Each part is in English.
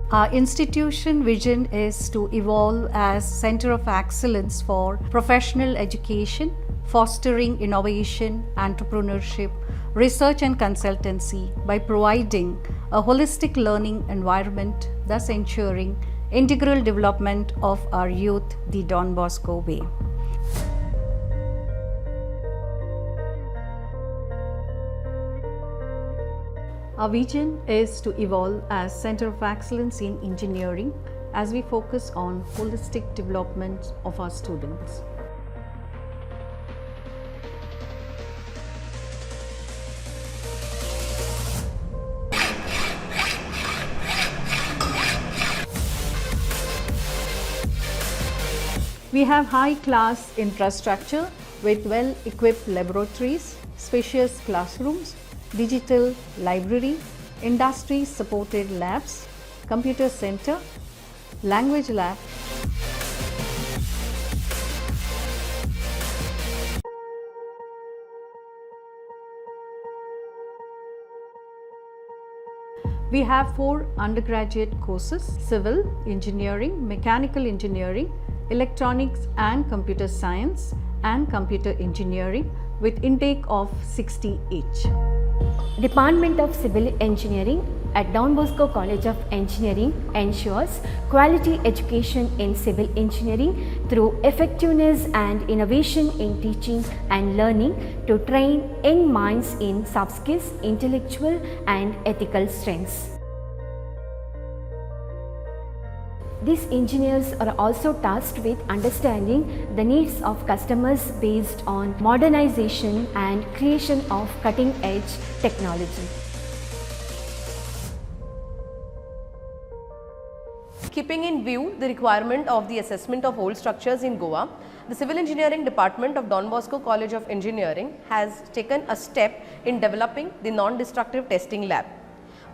Our institution vision is to evolve as Center of Excellence for professional education, fostering innovation, entrepreneurship, research and consultancy by providing a holistic learning environment, thus ensuring integral development of our youth the Don Bosco way. Our vision is to evolve as Center of Excellence in Engineering as we focus on holistic development of our students. We have high-class infrastructure with well-equipped laboratories, spacious classrooms, digital library, industry-supported labs, computer center, language lab. We have 4 undergraduate courses: civil engineering, mechanical engineering, electronics and computer science, and computer engineering with intake of 60 each. Department of Civil Engineering at Don Bosco College of Engineering ensures quality education in civil engineering through effectiveness and innovation in teaching and learning to train young minds in soft skills, intellectual and ethical strengths. These engineers are also tasked with understanding the needs of customers based on modernization and creation of cutting-edge technology. Keeping in view the requirement of the assessment of old structures in Goa, the Civil Engineering Department of Don Bosco College of Engineering has taken a step in developing the non-destructive testing lab.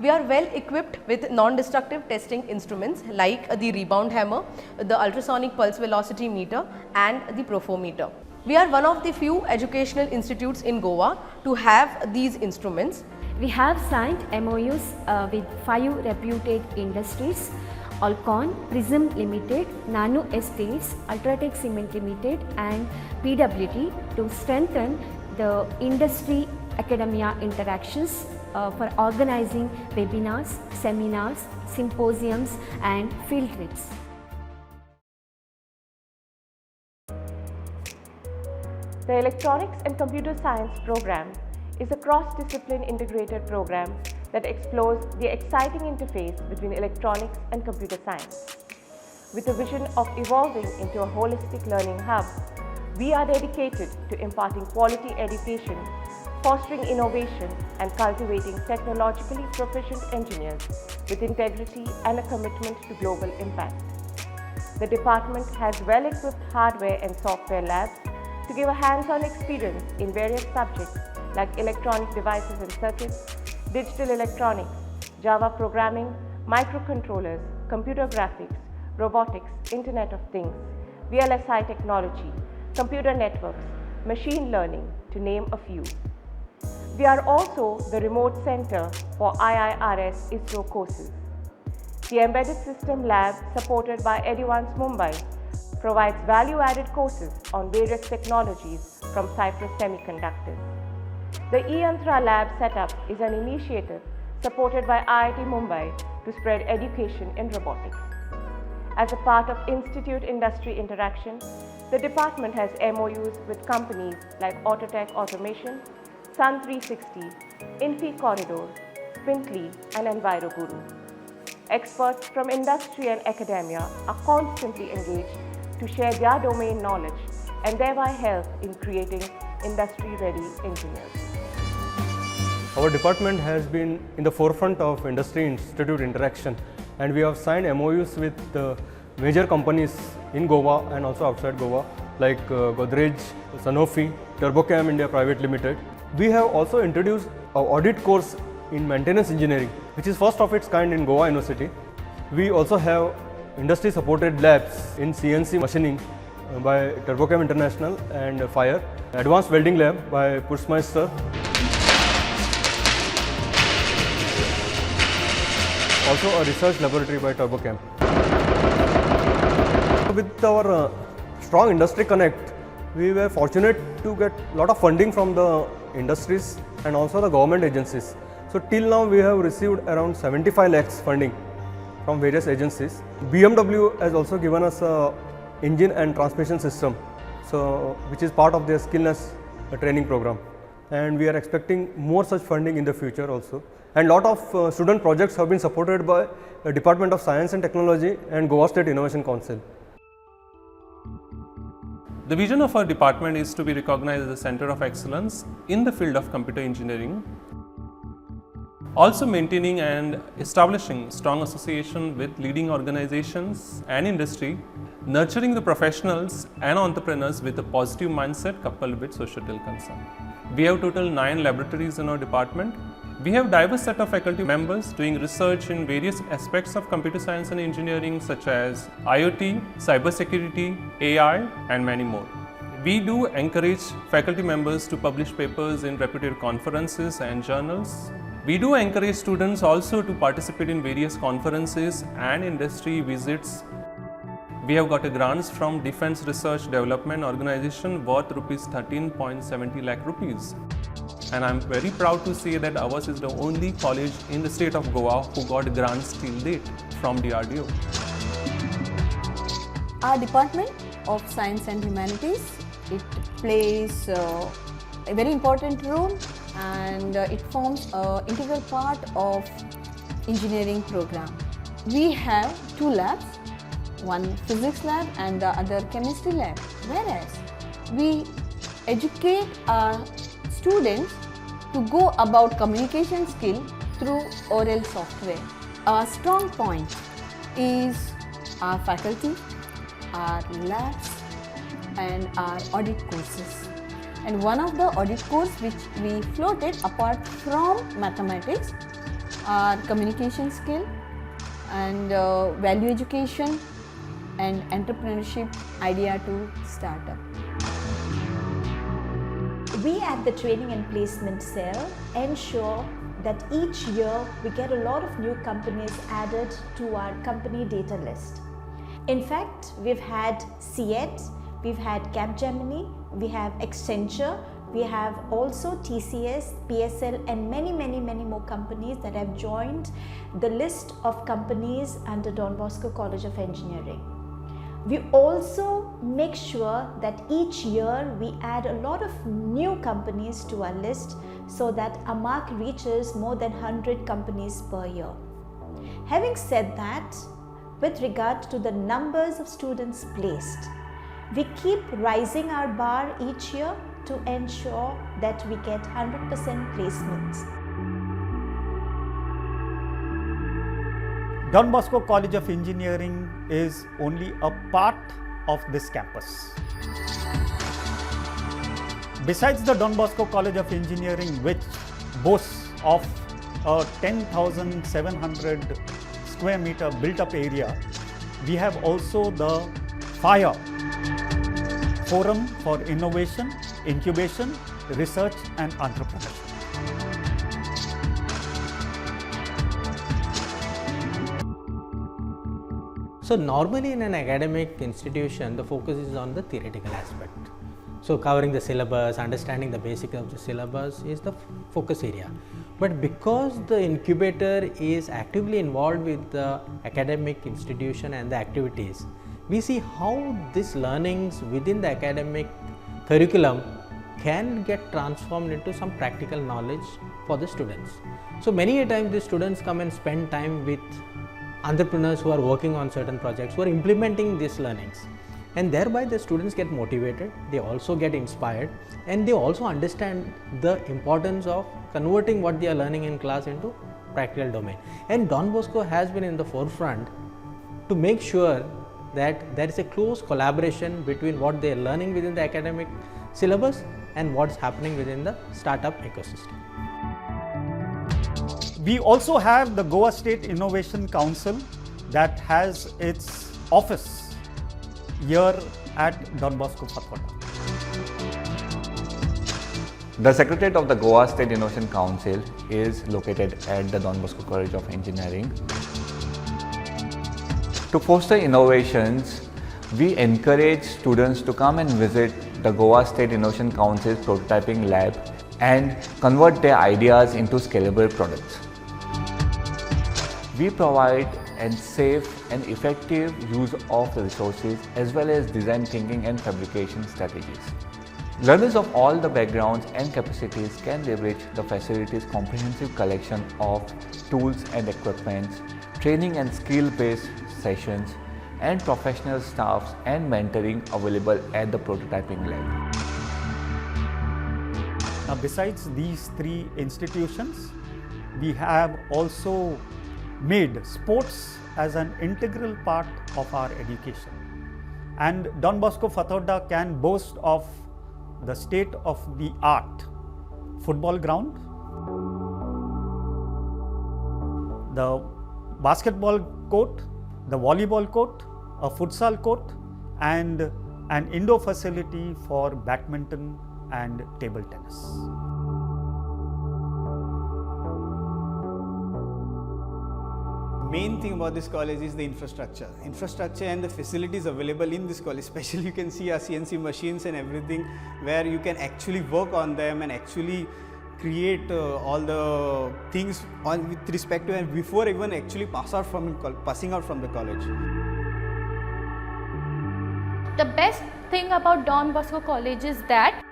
We are well equipped with non-destructive testing instruments like the rebound hammer, the ultrasonic pulse velocity meter and the profometer. We are one of the few educational institutes in Goa to have these instruments. We have signed MOUs with 5 reputed industries: Alcon, Prism Limited, Nano Estates, Ultratech Cement Limited and PWT to strengthen the industry academia interactions for organizing webinars, seminars, symposiums and field trips. The Electronics and Computer Science program is a cross-discipline integrated program that explores the exciting interface between electronics and computer science. With a vision of evolving into a holistic learning hub, we are dedicated to imparting quality education, fostering innovation and cultivating technologically proficient engineers with integrity and a commitment to global impact. The department has well-equipped hardware and software labs to give a hands-on experience in various subjects like electronic devices and circuits, digital electronics, Java programming, microcontrollers, computer graphics, robotics, Internet of Things, VLSI technology, computer networks, machine learning, to name a few. We are also the remote center for IIRS ISRO courses. The Embedded System Lab, supported by Eduvance Mumbai, provides value-added courses on various technologies from Cyprus Semiconductors. The eYantra Lab setup is an initiative supported by IIT Mumbai to spread education in robotics. As a part of institute-industry interaction, the department has MOUs with companies like Autotech Automation, Sun 360, Infi Corridor, Spintly and EnviroGuru. Experts from industry and academia are constantly engaged to share their domain knowledge and thereby help in creating industry-ready engineers. Our department has been in the forefront of industry-institute interaction, and we have signed MOUs with the major companies in Goa and also outside Goa like Godrej, Sanofi, Turbocam India Private Limited. We have also introduced our audit course in maintenance engineering, which is first of its kind in Goa University. We also have industry supported labs in CNC machining by Turbocam International and Fire, advanced welding lab by Pushmeister. also a research laboratory by TurboChem. With our strong industry connect, we were fortunate to get a lot of funding from the industries and also the government agencies. So till now we have received around 75 lakhs funding from various agencies. BMW has also given us a engine and transmission system, so which is part of their skillness training program, and we are expecting more such funding in the future also. And lot of student projects have been supported by the Department of Science and Technology and Goa State Innovation Council. The vision of our department is to be recognized as a center of excellence in the field of computer engineering, also maintaining and establishing strong association with leading organizations and industry, nurturing the professionals and entrepreneurs with a positive mindset coupled with societal concern. We have total 9 laboratories in our department. We have diverse set of faculty members doing research in various aspects of computer science and engineering such as IoT, cybersecurity, AI and many more. We do encourage faculty members to publish papers in reputed conferences and journals. We do encourage students also to participate in various conferences and industry visits. We have got a grants from Defence Research Development Organization worth rupees 13.70 lakh rupees. And I am very proud to say that ours is the only college in the state of Goa who got grants till date from DRDO. Our Department of Science and Humanities, it plays a very important role, and it forms an integral part of engineering program. We have 2 labs, one physics lab and the other chemistry lab, whereas we educate our students to go about communication skill through oral software. Our strong point is our faculty, our labs and our audit courses. And one of the audit course which we floated apart from mathematics are communication skill and value education and entrepreneurship idea to startup. We at the Training and Placement Cell ensure that each year we get a lot of new companies added to our company data list. In fact, we've had CET, we've had Capgemini, we have Accenture, we have also TCS, PSL and many more companies that have joined the list of companies under Don Bosco College of Engineering. We also make sure that each year we add a lot of new companies to our list so that our mark reaches more than 100 companies per year. Having said that, with regard to the numbers of students placed, we keep rising our bar each year to ensure that we get 100% placements. Don Bosco College of Engineering is only a part of this campus. Besides the Don Bosco College of Engineering, which boasts of a 10,700 square meter built up area, we have also the FIRE, Forum for Innovation, Incubation, Research and Entrepreneurship. So normally in an academic institution, the focus is on the theoretical aspect. So covering the syllabus, understanding the basics of the syllabus is the focus area. But because the incubator is actively involved with the academic institution and the activities, we see how these learnings within the academic curriculum can get transformed into some practical knowledge for the students. So many a times the students come and spend time with entrepreneurs who are working on certain projects, who are implementing these learnings, and thereby the students get motivated, they also get inspired, and they also understand the importance of converting what they are learning in class into practical domain. And Don Bosco has been in the forefront to make sure that there is a close collaboration between what they are learning within the academic syllabus and what's happening within the startup ecosystem. We also have the Goa State Innovation Council that has its office here at Don Bosco, Patwata. The Secretariat of the Goa State Innovation Council is located at the Don Bosco College of Engineering. To foster innovations, we encourage students to come and visit the Goa State Innovation Council's prototyping lab and convert their ideas into scalable products. We provide a safe and effective use of the resources as well as design thinking and fabrication strategies. Learners of all the backgrounds and capacities can leverage the facility's comprehensive collection of tools and equipment, training and skill-based sessions, and professional staffs and mentoring available at the prototyping lab. Now, besides these three institutions, we have also made sports as an integral part of our education. And Don Bosco Fathoda can boast of the state-of-the-art football ground, the basketball court, the volleyball court, a futsal court, and an indoor facility for badminton and table tennis. Main thing about this college is the infrastructure and the facilities available in this college. Especially you can see our CNC machines and everything where you can actually work on them and actually create all the things with respect to and before even actually passing out from the college. The best thing about Don Bosco College is that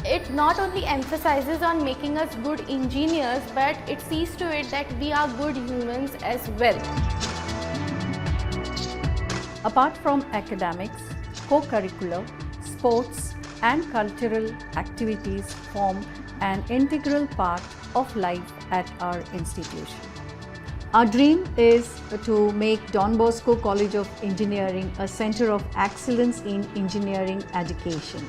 it not only emphasizes on making us good engineers, but it sees to it that we are good humans as well. Apart from academics, co-curricular, sports and cultural activities form an integral part of life at our institution. Our dream is to make Don Bosco College of Engineering a center of excellence in engineering education.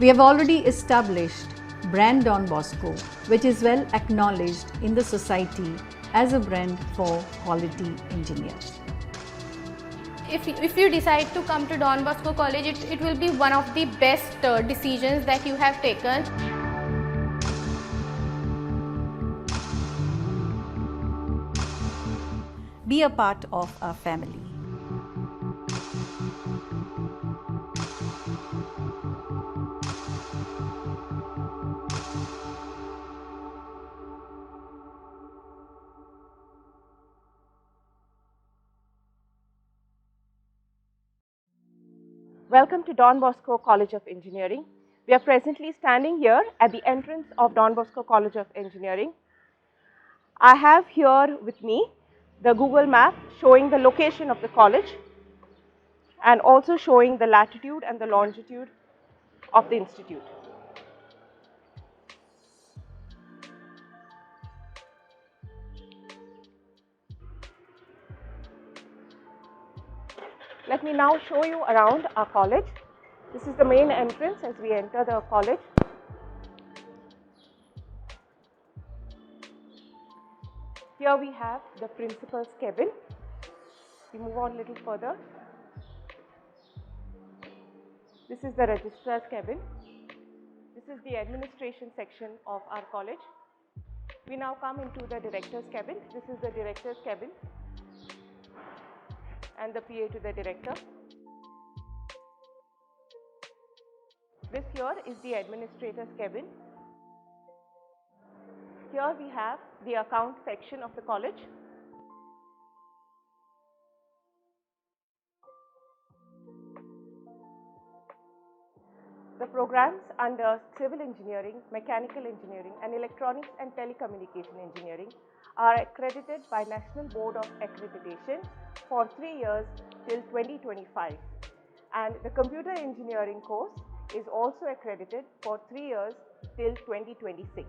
We have already established brand Don Bosco, which is well acknowledged in the society as a brand for quality engineers. If you decide to come to Don Bosco College, it will be one of the best decisions that you have taken. Be a part of our family. Welcome to Don Bosco College of Engineering. We are presently standing here at the entrance of Don Bosco College of Engineering. I have here with me the Google map showing the location of the college and also showing the latitude and the longitude of the institute. Let me now show you around our college. This is the main entrance as we enter the college. Here we have the principal's cabin. We move on a little further. This is the registrar's cabin. This is the administration section of our college. We now come into the director's cabin. This is the director's cabin and the PA to the director. This here is the administrator's cabin. Here we have the account section of the college. The programs under civil engineering, mechanical engineering and electronics and telecommunication engineering are accredited by National Board of Accreditation for 3 years till 2025, and the computer engineering course is also accredited for 3 years till 2026.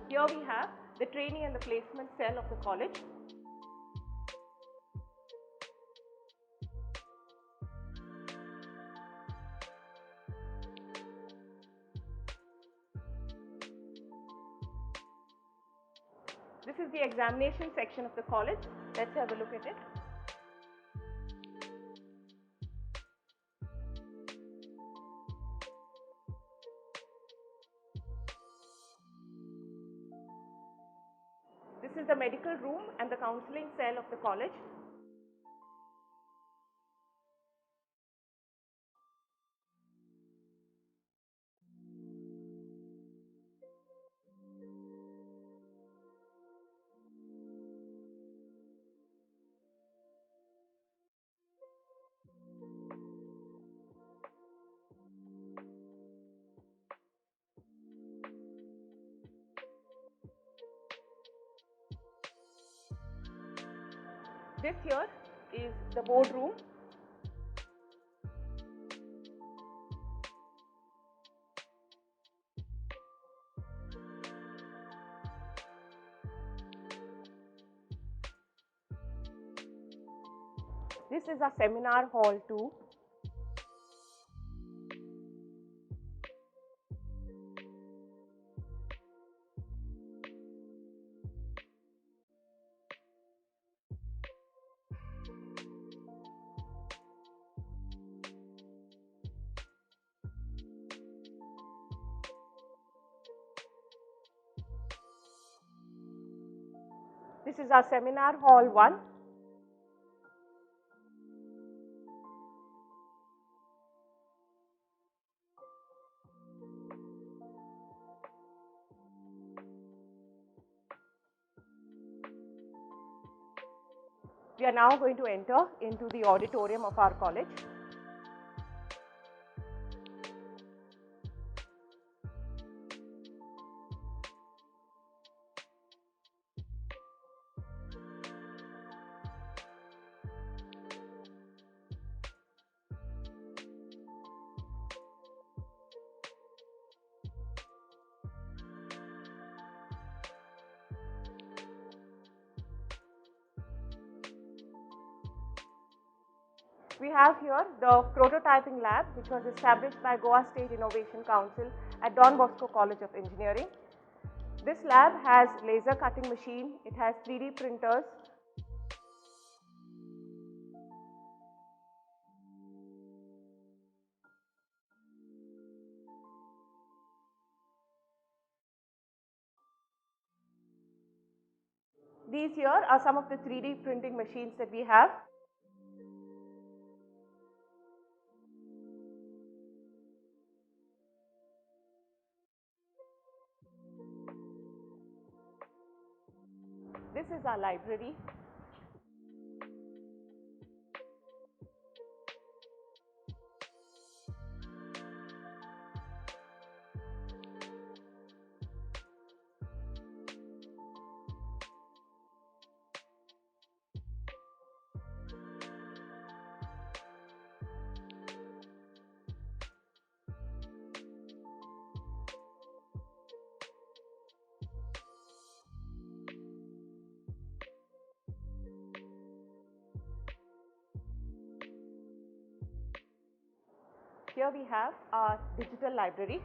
Here we have the training and the placement cell of the college. This is the examination section of the college. Let's have a look at it. This is the medical room and the counseling cell of the college. This here is the boardroom. This is a seminar hall too. This is our seminar hall 1. We are now going to enter into the auditorium of our college. We have here the prototyping lab, which was established by Goa State Innovation Council at Don Bosco College of Engineering. This lab has laser cutting machine, it has 3D printers. These here are some of the 3D printing machines that we have. This is our library. Here we have our digital library.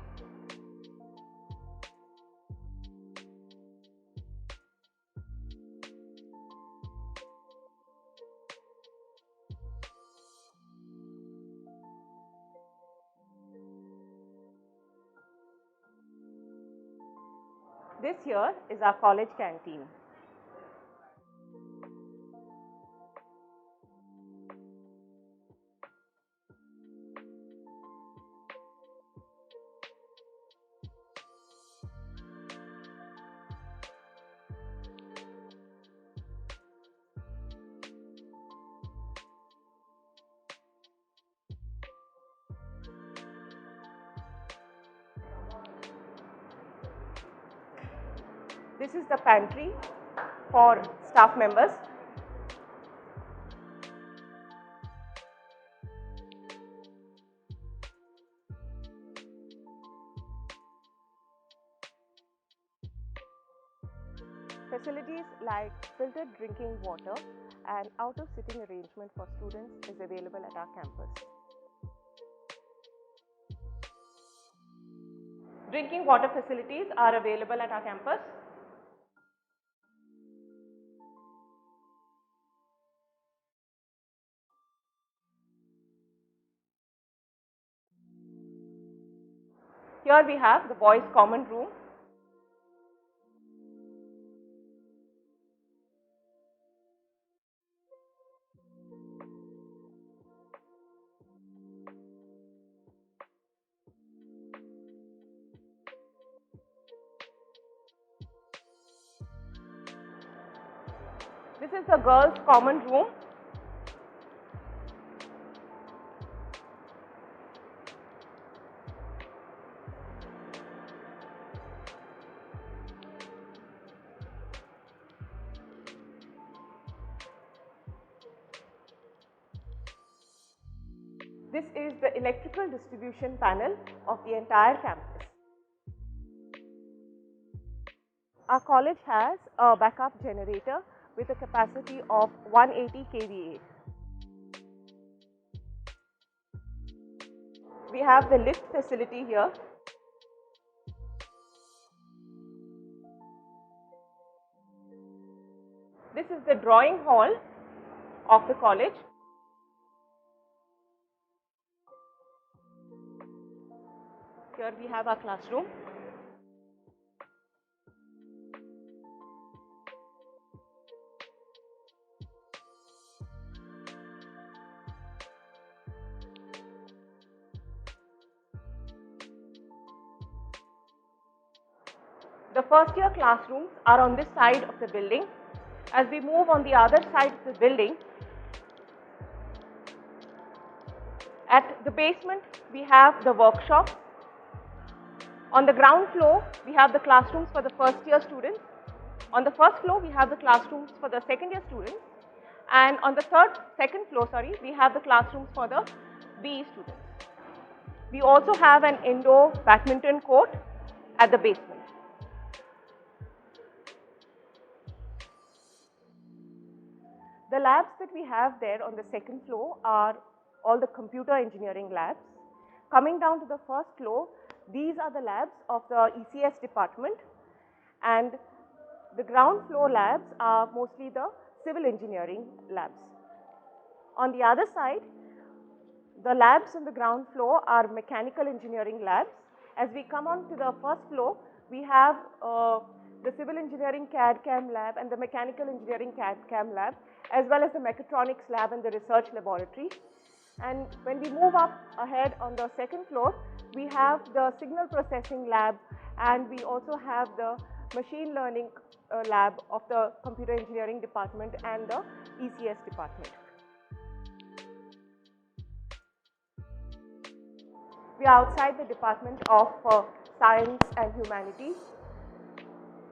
This here is our college canteen. This is the pantry for staff members. Facilities like filtered drinking water and out-of-sitting arrangement for students is available at our campus. Drinking water facilities are available at our campus. Here we have the boys' common room. is the girls' common room. This is the electrical distribution panel of the entire campus. Our college has a backup generator with a capacity of 180 kVA. We have the lift facility here. This is the drawing hall of the college. Here we have our classroom. The first year classrooms are on this side of the building. As we move on the other side of the building, at the basement we have the workshop. On the ground floor we have the classrooms for the first year students. On the first floor we have the classrooms for the second year students, and on the second floor we have the classrooms for the BE students. We also have an indoor badminton court at the basement. The labs that we have there on the second floor are all the computer engineering labs. Coming down to the first floor, these are the labs of the ECS department, and the ground floor labs are mostly the civil engineering labs. On the other side, the labs on the ground floor are mechanical engineering labs. As we come on to the first floor, we have the civil engineering CAD/CAM lab and the mechanical engineering CAD/CAM lab, as well as the mechatronics lab and the research laboratory. And when we move up ahead on the second floor, we have the signal processing lab, and we also have the machine learning lab of the computer engineering department and the ECS department. We are outside the Department of Science and Humanities.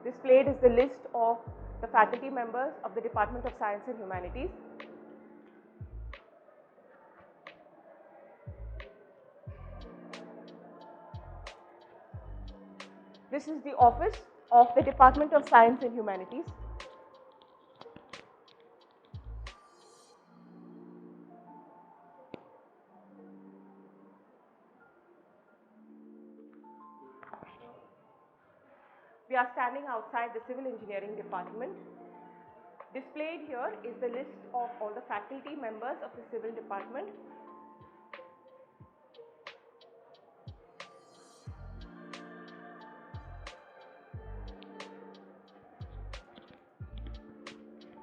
Displayed is the list of the faculty members of the Department of Science and Humanities. This is the office of the Department of Science and Humanities. We are standing outside the Civil Engineering Department. Displayed here is the list of all the faculty members of the Civil Department.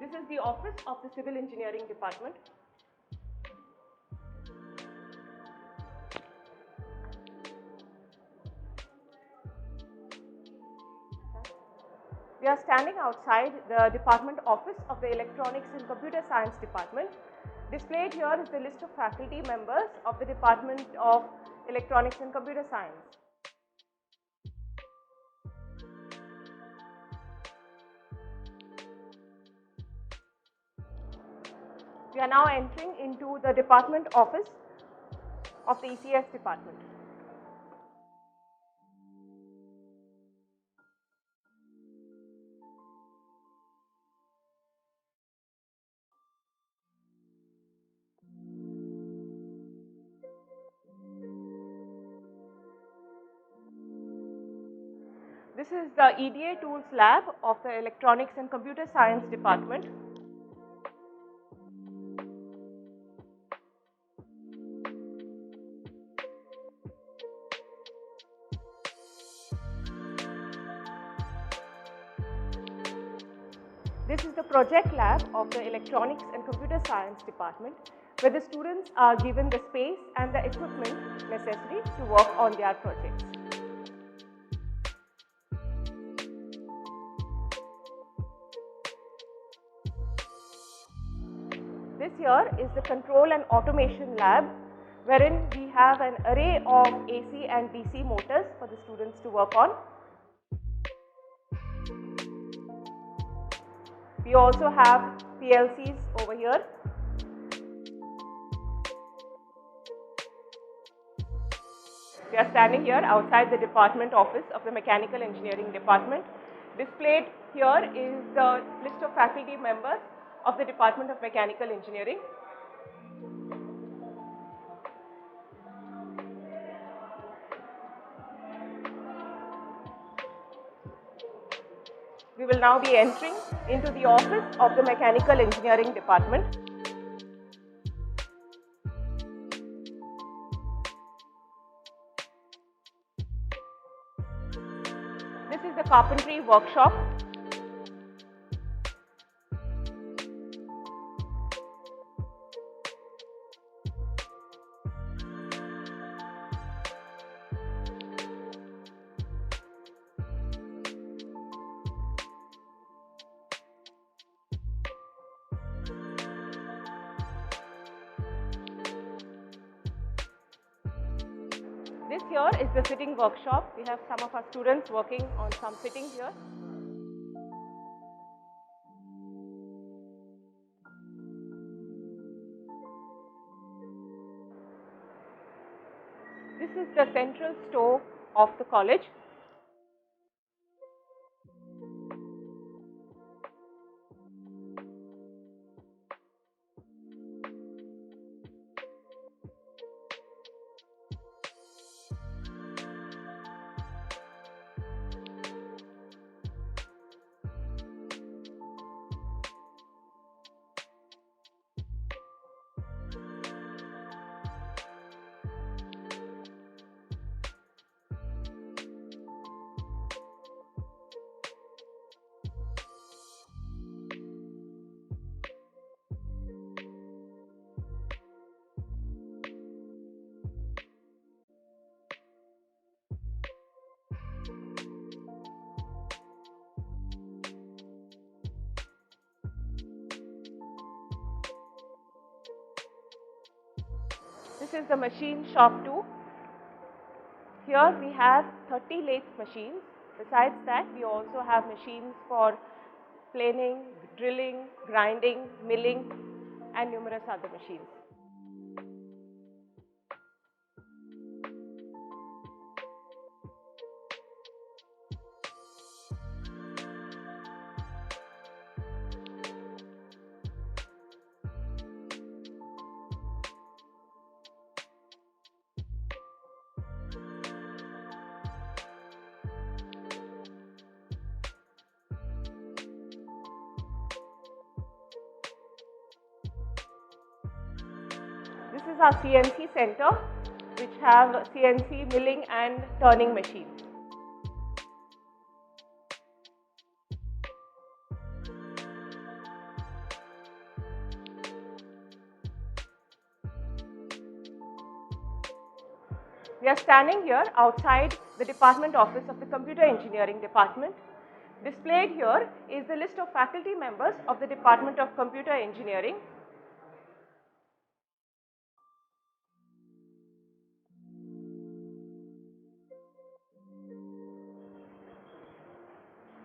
This is the office of the Civil Engineering Department. We are standing outside the department office of the Electronics and Computer Science Department. Displayed here is the list of faculty members of the Department of Electronics and Computer Science. We are now entering into the department office of the ECS department. This is the EDA tools lab of the Electronics and Computer Science department. This is the project lab of the Electronics and Computer Science department, where the students are given the space and the equipment necessary to work on their projects. This here is the control and automation lab, wherein we have an array of AC and DC motors for the students to work on. We also have PLCs over here. We are standing here outside the department office of the Mechanical Engineering Department. Displayed here is the list of faculty members of the Department of Mechanical Engineering. We will now be entering into the office of the Mechanical Engineering Department. This is the carpentry workshop. This here is the fitting workshop. We have some of our students working on some fitting here. This is the central store of the college. This is the machine shop 2. Here we have 30 lathe machines. Besides that, we also have machines for planing, drilling, grinding, milling, and numerous other machines. This is our CNC center, which have CNC milling and turning machines. We are standing here outside the department office of the Computer Engineering Department. Displayed here is the list of faculty members of the Department of Computer Engineering.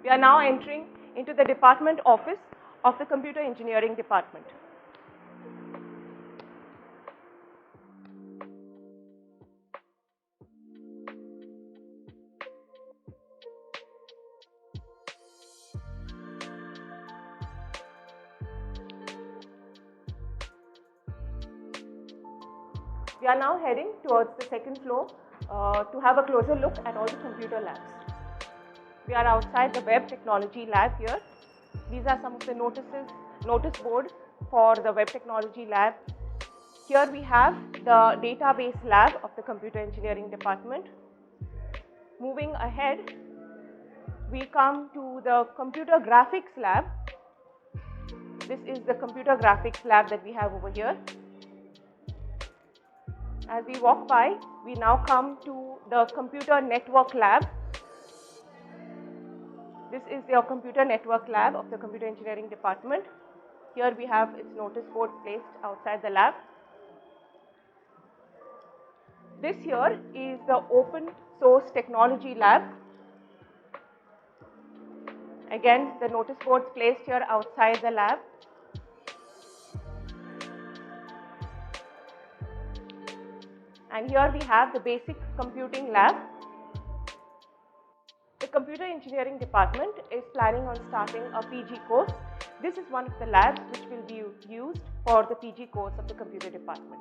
We are now entering into the department office of the Computer Engineering Department. We are now heading towards the second floor to have a closer look at all the computer labs. We are outside the web technology lab here. These are some of the notice board for the web technology lab. Here we have the database lab of the Computer Engineering Department. Moving ahead, we come to the computer graphics lab. This is the computer graphics lab that we have over here. As we walk by, we now come to the computer network lab. This is the computer network lab of the Computer Engineering Department. Here we have its notice board placed outside the lab. This here is the open source technology lab. Again, the notice boards placed here outside the lab. And here we have the basic computing lab. The computer engineering department is planning on starting a PG course. This is one of the labs which will be used for the PG course of the computer department.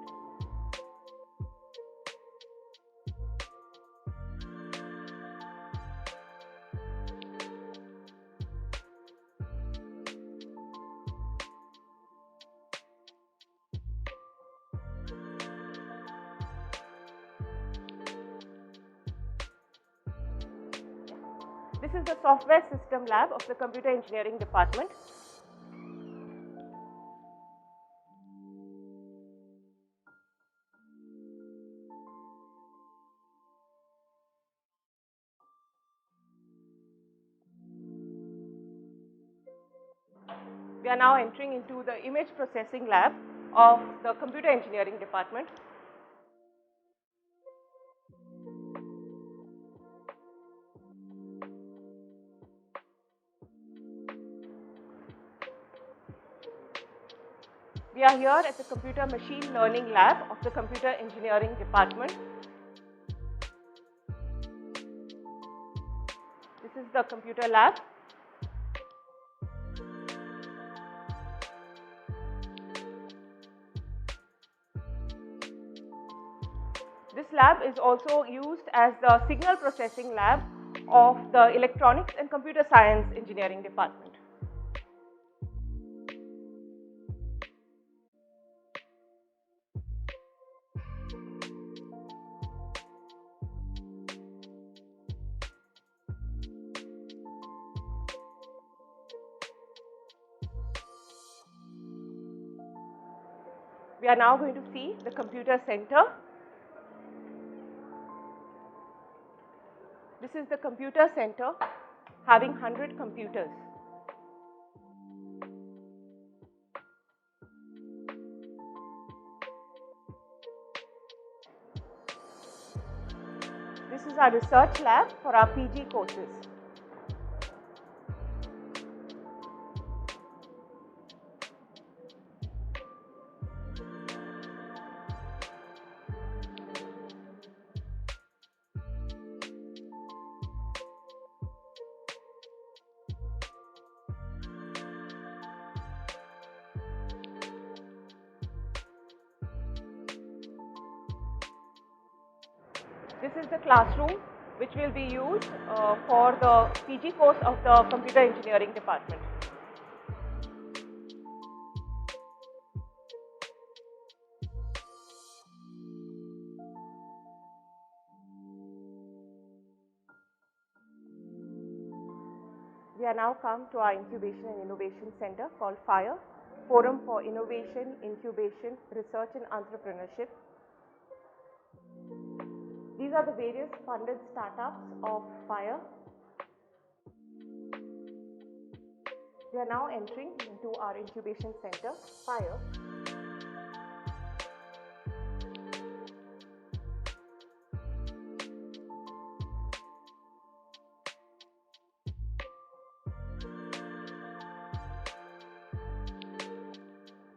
This is the software system lab of the computer engineering department. We are now entering into the image processing lab of the computer engineering department. We are here at the computer machine learning lab of the computer engineering department. This is the computer lab. This lab is also used as the signal processing lab of the electronics and computer science engineering department. We are now going to see the computer center. This is the computer center having 100 computers. This is our research lab for our PG courses. This is the classroom which will be used for the PG course of the computer engineering department. We are now come to our Incubation and Innovation Center called FIRE, Forum for Innovation, Incubation, Research and Entrepreneurship. These are the various funded startups of FIRE. We are now entering into our Incubation Center, FIRE.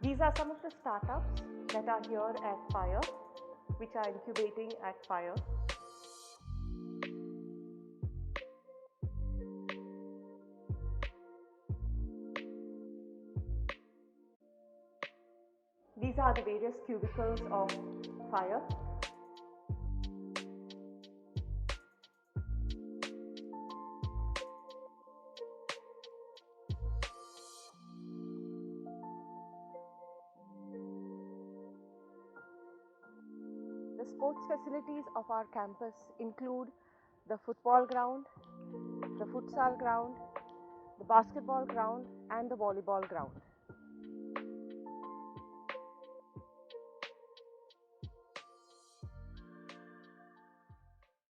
These are some of the startups that are here at FIRE, which are incubating at FIRE. These are the various cubicles of FIRE. The sports facilities of our campus include the football ground, the futsal ground, the basketball ground and the volleyball ground.